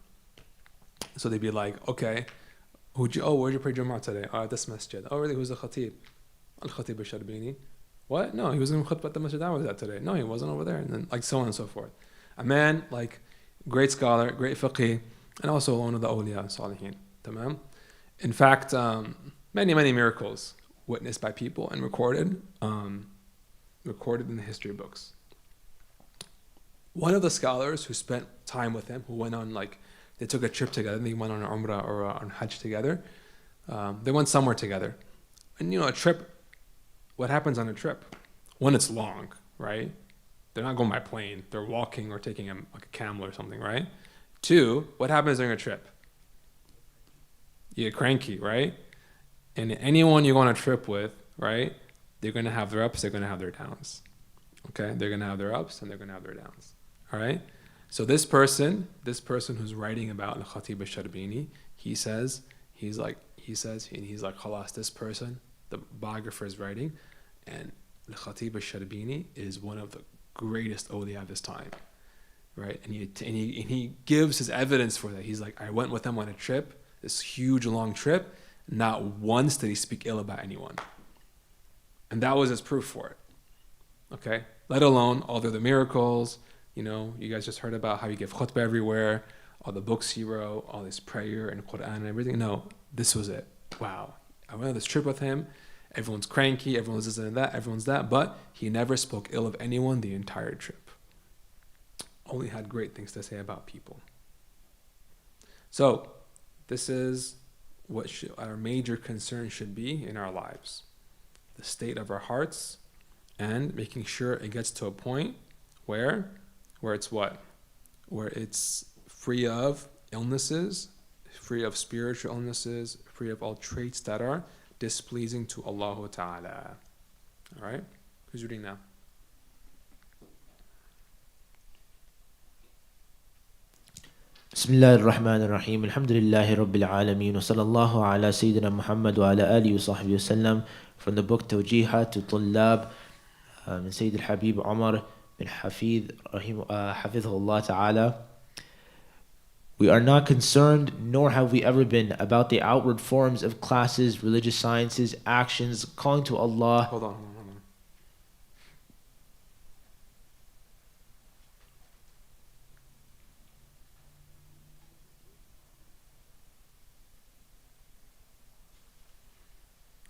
So they'd be like, okay, where'd you pray Jumu'ah today? Oh, at this masjid. Oh, really? Who's the Khatib? Al-Khatib al-Sharbini. What? No, he was in khutbah at the masjid I was at today. No, he wasn't over there. And then so on and so forth. A man, great scholar, great faqih, and also one of the awliya, salihin. Tamam? In fact, many, many miracles witnessed by people and recorded in the history books. One of the scholars who spent time with him, who went on, they took a trip together, they went on an umrah or on hajj together. They went somewhere together. And a trip, what happens on a trip? One, it's long, right? They're not going by plane. They're walking or taking a camel or something, right? Two, what happens during a trip? You get cranky, right? And anyone you go on a trip with, right, they're going to have their ups, they're going to have their downs. Okay? They're going to have their ups and they're going to have their downs. All right? So this person who's writing about Al-Khatib al-Sharbini, he says, khalas, this person, the biographer is writing, and Al-Khatib al-Sharbini is one of the greatest awliya of his time, right? And he gives his evidence for that. He's like, I went with him on a trip, this huge long trip, not once did he speak ill about anyone. And that was his proof for it. Okay? Let alone all the other miracles. You know, you guys just heard about how he gave khutbah everywhere, all the books he wrote, all this prayer and Quran and everything. No, this was it. Wow. I went on this trip with him. Everyone's cranky, everyone's this and that, everyone's that, but he never spoke ill of anyone the entire trip. Only had great things to say about people. So, this is what our major concern should be in our lives. The state of our hearts, and making sure it gets to a point where it's what? Where it's free of illnesses, free of spiritual illnesses, free of all traits that are displeasing to Allah Ta'ala. Alright? Who's reading now? بسم الله الرحمن الرحيم الحمد لله رب العالمين وصلى الله على سيدنا محمد وعلى آله وصحبه وسلم. From the book توجيهات طلاب من سيد الحبيب عمر بن حفيظ حفظه الله تعالى. We are not concerned, nor have we ever been, about the outward forms of classes, religious sciences, actions, calling to Allah. Hold on.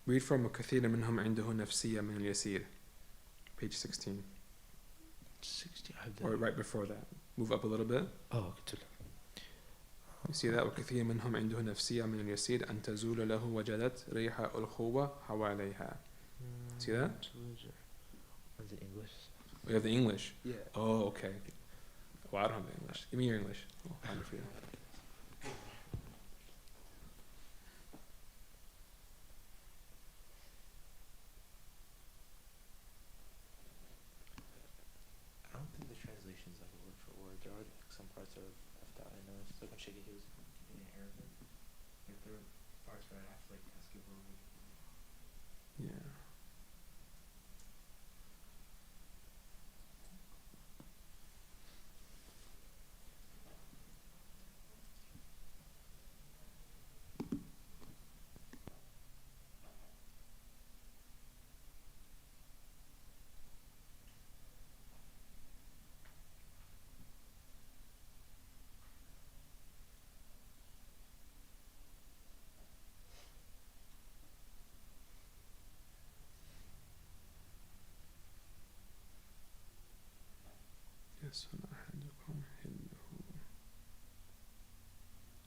Read from كثير منهم عنده نفسية من اليسير. Page 16. 60, I have that. Or right before that. Move up a little bit. Oh, You see that? وكثير منهم عنده نفسية من اليسير أن تزول له وجدت ريح الخوة حواليها. See that? What's it, English? We have the English. Yeah. Oh, okay. Well, I don't have the English. Give me your English. I'll find it for you. I don't think the translation's like word for word. There are some parts that are left out. I know. It's like when Shaggy was in Arabic. Like there are parts where I have to like ask you word. Yeah.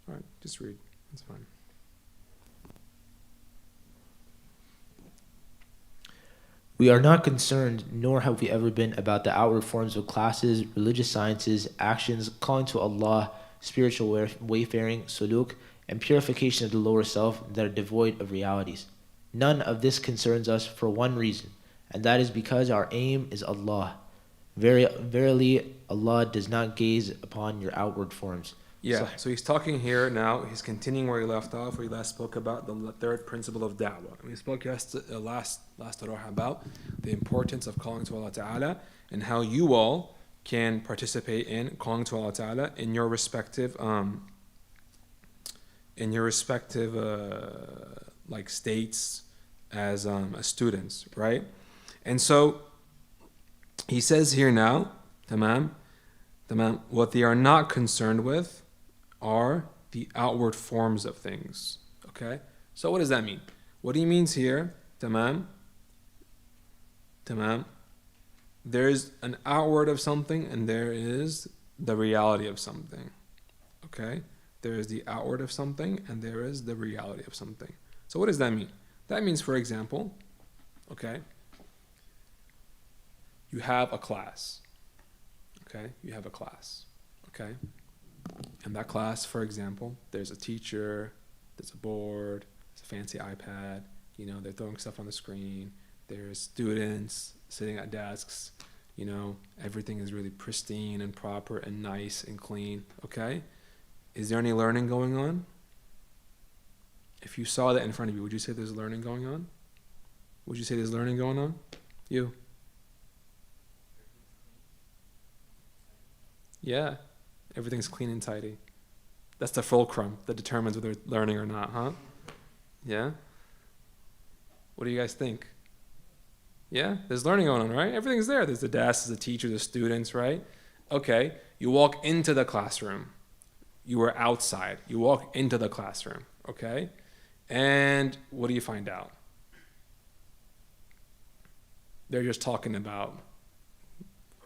Alright, just read. That's fine. We are not concerned, nor have we ever been, about the outward forms of classes, religious sciences, actions, calling to Allah, spiritual wayfaring, suluk, and purification of the lower self that are devoid of realities. None of this concerns us for one reason, and that is because our aim is Allah. Verily, Allah does not gaze upon your outward forms. Yeah, so he's talking here now, he's continuing where he left off, where he last spoke about the third principle of da'wah. And we spoke last Rawha about the importance of calling to Allah Ta'ala and how you all can participate in calling to Allah Ta'ala in your respective like states as students, right? And so he says here now, tamam, what they are not concerned with are the outward forms of things. Okay? So what does that mean? What he means here, tamam, there's an outward of something and there is the reality of something. Okay? There is the outward of something and there is the reality of something. So what does that mean? That means, for example, okay, you have a class. Okay? You have a class. Okay? In that class, for example, there's a teacher, there's a board, there's a fancy iPad, you know, they're throwing stuff on the screen, there's students sitting at desks, you know, everything is really pristine and proper and nice and clean, okay? Is there any learning going on? If you saw that in front of you, would you say there's learning going on? Would you say there's learning going on? You? Yeah. Everything's clean and tidy. That's the fulcrum that determines whether it's learning or not, huh? Yeah? What do you guys think? Yeah? There's learning going on, right? Everything's there. There's the desk, there's the teacher, the students, right? Okay, you walk into the classroom. You were outside. You walk into the classroom, okay? And what do you find out? They're just talking about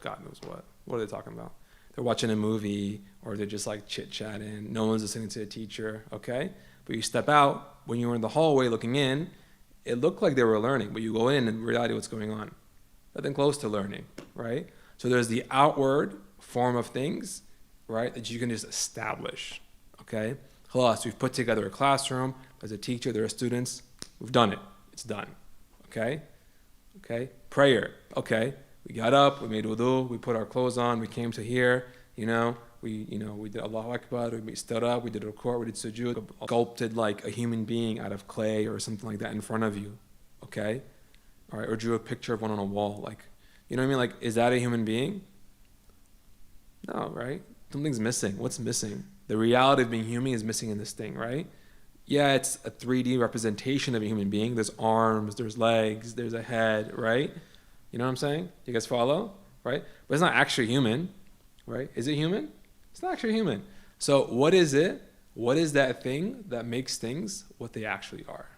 God knows what. What are they talking about? They're watching a movie, or they're just like chit-chatting. No one's listening to the teacher, okay? But you step out, when you were in the hallway looking in, it looked like they were learning, but you go in and reality what's going on. Nothing close to learning, right? So there's the outward form of things, right, that you can just establish, okay? Khalas, we've put together a classroom. There's a teacher, there are students. We've done it. It's done, okay? Okay? Prayer, okay? We got up, we made wudu, we put our clothes on, we came to here, we did Allahu Akbar, we stood up, we did ruku', we did sujood, sculpted like a human being out of clay or something like that in front of you, okay? All right, or drew a picture of one on a wall, like, you know what I mean? Like, is that a human being? No, right? Something's missing. What's missing? The reality of being human is missing in this thing, right? Yeah, it's a 3D representation of a human being. There's arms, there's legs, there's a head, right? You know what I'm saying? You guys follow? Right? But it's not actually human, right? Is it human? It's not actually human. So what is it? What is that thing that makes things what they actually are?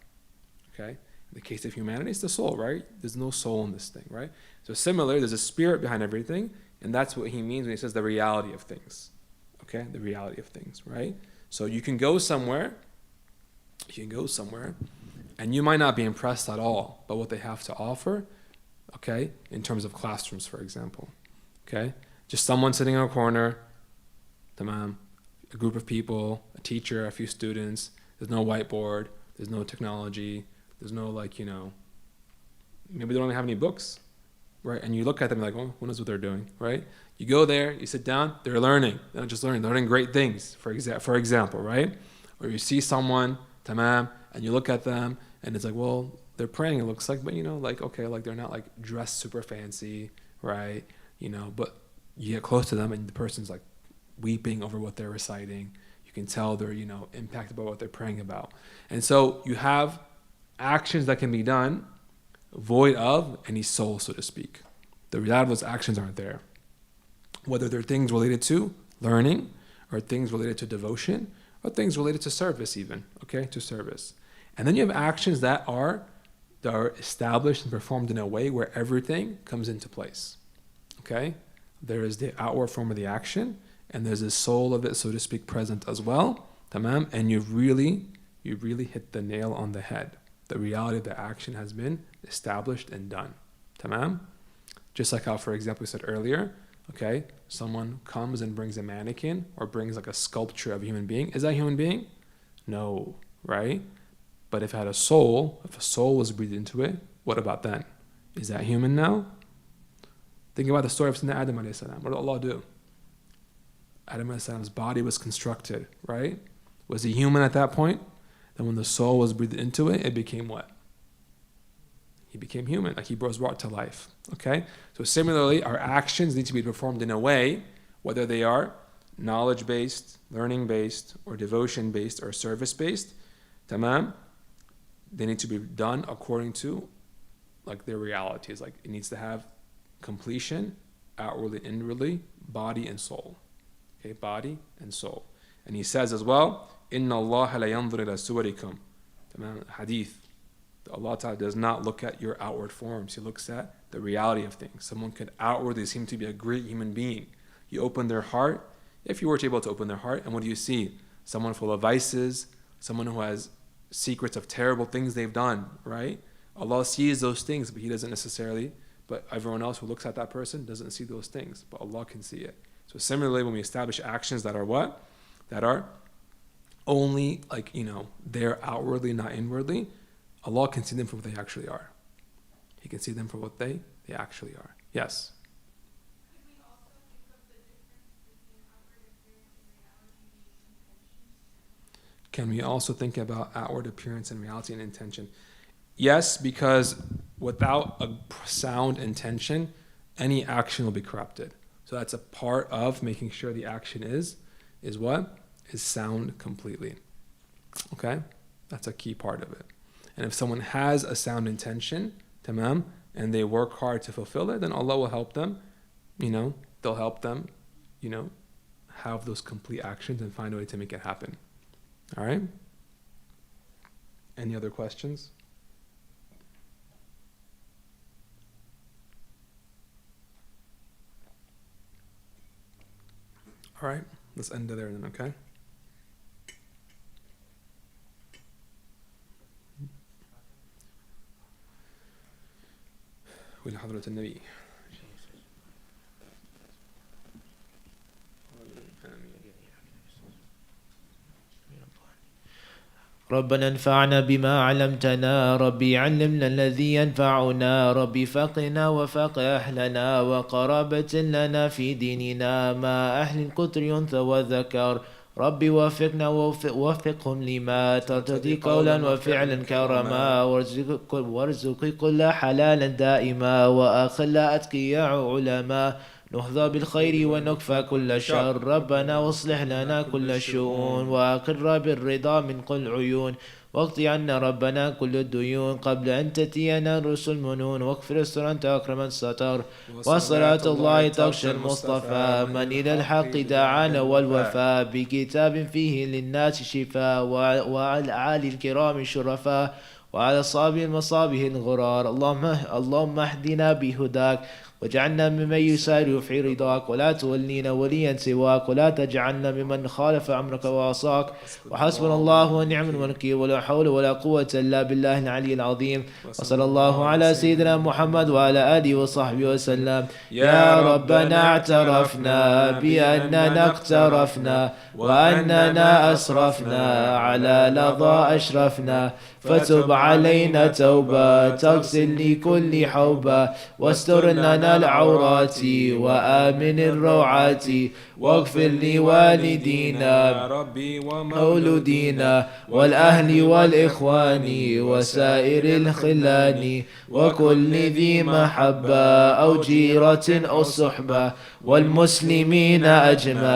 Okay? In the case of humanity, it's the soul, right? There's no soul in this thing, right? So similar, there's a spirit behind everything, and that's what he means when he says the reality of things. Okay? The reality of things, right? So you can go somewhere, and you might not be impressed at all by what they have to offer, okay, in terms of classrooms, for example, okay? Just someone sitting in a corner, tamam, a group of people, a teacher, a few students, there's no whiteboard, there's no technology, there's no maybe they don't have any books, right? And you look at them like, oh, who knows what they're doing, right? You go there, you sit down, they're learning. They're not just learning, they're learning great things, for example, right? Or you see someone, tamam, and you look at them, and it's like, well, they're praying, it looks like, but they're not dressed super fancy, right? But you get close to them and the person's like weeping over what they're reciting. You can tell they're, impacted by what they're praying about. And so you have actions that can be done void of any soul, so to speak. The reality of those actions aren't there. Whether they're things related to learning, or things related to devotion, or things related to service even, okay, to service. And then you have actions that are established and performed in a way where everything comes into place. Okay? There is the outward form of the action, and there's the soul of it, so to speak, present as well. Tamam? And you really hit the nail on the head. The reality of the action has been established and done. Tamam? Just like how, for example, we said earlier, okay, someone comes and brings a mannequin or brings a sculpture of a human being. Is that a human being? No, right? But if it had a soul, if a soul was breathed into it, what about then? Is that human now? Think about the story of Sayyidina Adam alayhi salam. What did Allah do? Adam alayhi salam's body was constructed, right? Was he human at that point? Then when the soul was breathed into it, it became what? He became human, he was brought to life. Okay? So similarly, our actions need to be performed in a way, whether they are knowledge-based, learning-based, or devotion-based, or service-based, tamam, they need to be done according to their realities. It needs to have completion, outwardly, inwardly, body and soul. Okay, body and soul. And he says as well, Inna Allah la yanzur ila suwarikum. Hadith. Allah Ta'ala does not look at your outward forms. He looks at the reality of things. Someone could outwardly seem to be a great human being. You open their heart, if you were able to open their heart, and what do you see? Someone full of vices, someone who has secrets of terrible things they've done, right? Allah sees those things, but He doesn't necessarily, but everyone else who looks at that person doesn't see those things, but Allah can see it. So similarly, when we establish actions that are what? That are only they're outwardly, not inwardly, Allah can see them for what they actually are. He can see them for what they actually are. Yes? Can we also think about outward appearance and reality and intention? Yes, because without a sound intention, any action will be corrupted. So that's a part of making sure the action is what? Is sound completely. Okay? That's a key part of it. And if someone has a sound intention, tamam, and they work hard to fulfill it, then Allah will help them, they'll help them, have those complete actions and find a way to make it happen. All right? Any other questions? All right, let's end it there then, okay? ولحضرة النبي. ربنا انفعنا بما علمتنا ربي علمنا الذي ينفعنا ربي فقنا وفق أهلنا وقرابة لنا في ديننا ما أهل القطر ينثى وذكر ربي وفقنا وفقهم لما ترتضي قولا وفعلا كرما وارزق كل حلالا دائما وأخل أتقياء علماء نهضى بالخير ونكفى كل شر ربنا واصلح لنا كل الشؤون وأقر بالرضا من كل عيون واقضي عنا ربنا كل الديون قبل أن تأتينا الرسل منون واغفر استر أنت أكرم الستر وصلاة الله تغشى المصطفى من إلى الحق دعانا والوفاء بكتاب فيه للناس شفاء وعلى العالي الكرام الشرفاء وعلى صابي المصابه الغرار اللهم اهدنا بهداك واجعلنا ممن يسارع في رضاك ولا تولينا وليا سواك ولا تجعلنا ممن خالف أمرك وعصاك وحسبنا الله ونعم الوكيل ولا حول ولا قوة إلا بالله العلي العظيم وصلى الله على سيدنا محمد وعلى آله وصحبه وسلم. يا ربنا اعترفنا بأننا اقترفنا وأننا أسرفنا على لظى أشرفنا فتب علينا توبة تغسل لكل حوبة واستر لنا العورات وآمن الروعات واغفر لوالدينا ومولودينا والأهل والإخوان وسائر الخلان وكل ذي محبة أو جيرة أو صحبة والمسلمين أجمع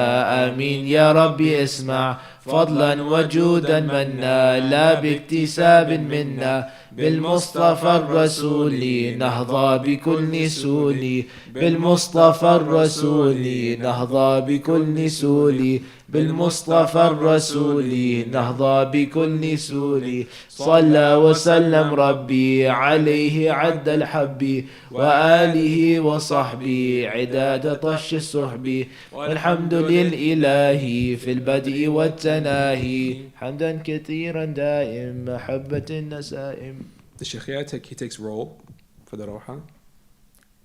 آمين يا ربي اسمع فضلا وجودا منا لا باكتساب منا بالمصطفى الرسول نهضى بكل سول بالمصطفى الرسول نهضى بكل سول بالمصطفى الرسول نهضى بكل سول صلى وسلم ربي عليه عد الحب وآله وصحبه عداد طش السحب والحمد للإله في البدء والتناهي حمدا كثيرا دائم محبة النسائم. The Shaykh he takes roll for the Rawha,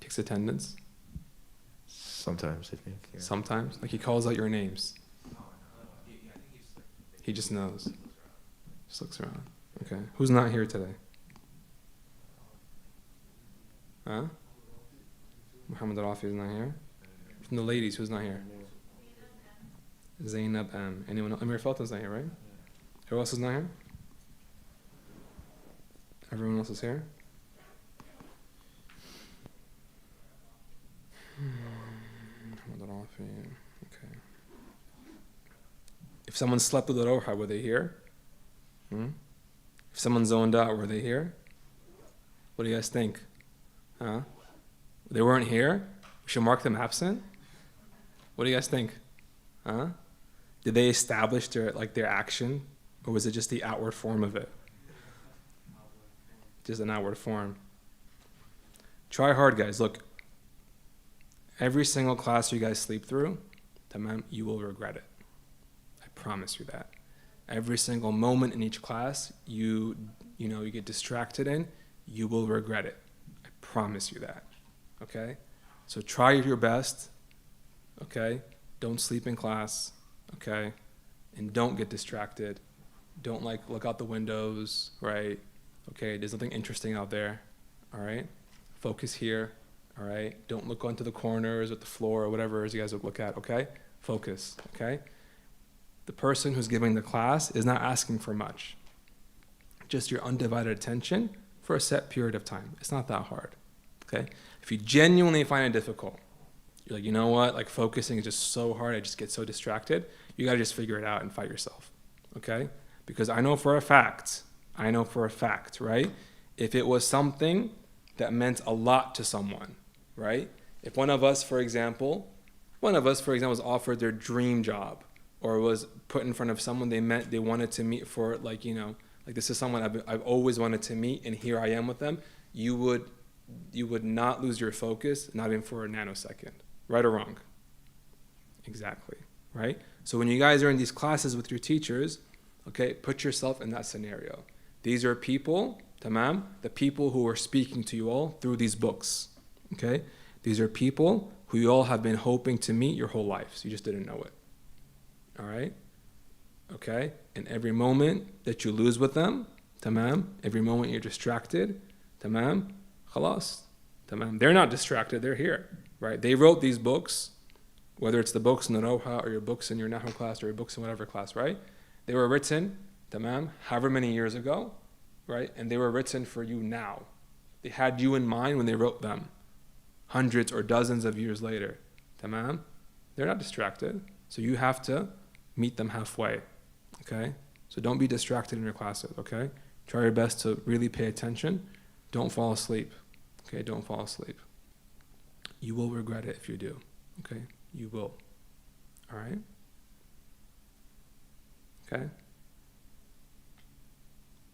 takes attendance. Sometimes I think. Yeah. Sometimes, like he calls out your names. He just knows. Just looks around. Okay. Who's not here today? Huh? Muhammad Rafi is not here. From the ladies, who's not here? Zainab M. Anyone else? Amir Felton's not here, right? Who else is not here? Everyone else is here? Muhammad Rafi. Okay. If someone slept with the Rawha, were they here? If someone zoned out, were they here? What do you guys think? Huh? They weren't here? We should mark them absent? What do you guys think? Huh? Did they establish their action? Or was it just the outward form of it? Just an outward form. Try hard, guys. Look, every single class you guys sleep through, you will regret it. I promise you that. Every single moment in each class you get distracted in, you will regret it. I promise you that. Okay? So try your best. Okay? Don't sleep in class. Okay? And don't get distracted. Don't look out the windows, right? Okay, there's nothing interesting out there. All right? Focus here. All right? Don't look onto the corners or the floor or whatever it is you guys look at, okay? Focus, okay? The person who's giving the class is not asking for much. Just your undivided attention for a set period of time. It's not that hard, okay? If you genuinely find it difficult, you're like, you know what? Focusing is just so hard. I just get so distracted. You got to just figure it out and fight yourself, okay? Because I know for a fact, right? If it was something that meant a lot to someone, right? If one of us, for example, was offered their dream job, or was put in front of someone they wanted to meet for, like, you know, like, this is someone I've always wanted to meet, and here I am with them, you would not lose your focus, not even for a nanosecond. Right or wrong? Exactly, right? So when you guys are in these classes with your teachers, okay, put yourself in that scenario. These are people, tamam, the people who are speaking to you all through these books, okay? These are people who you all have been hoping to meet your whole life, so you just didn't know it, all right? Okay? And every moment that you lose with them, tamam, every moment you're distracted, tamam, khalas, tamam. They're not distracted, they're here, right? They wrote these books, whether it's the books in the Rawha or your books in your Nahu class or your books in whatever class, right? They were written, tamam, however many years ago, right? And they were written for you now. They had you in mind when they wrote them, hundreds or dozens of years later, tamam. They're not distracted, so you have to meet them halfway, okay? So don't be distracted in your classes, okay? Try your best to really pay attention. Don't fall asleep, okay? Don't fall asleep. You will regret it if you do, okay? You will, all right? Okay?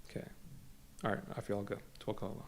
Okay. All right, I feel good. Tawakkal Allah.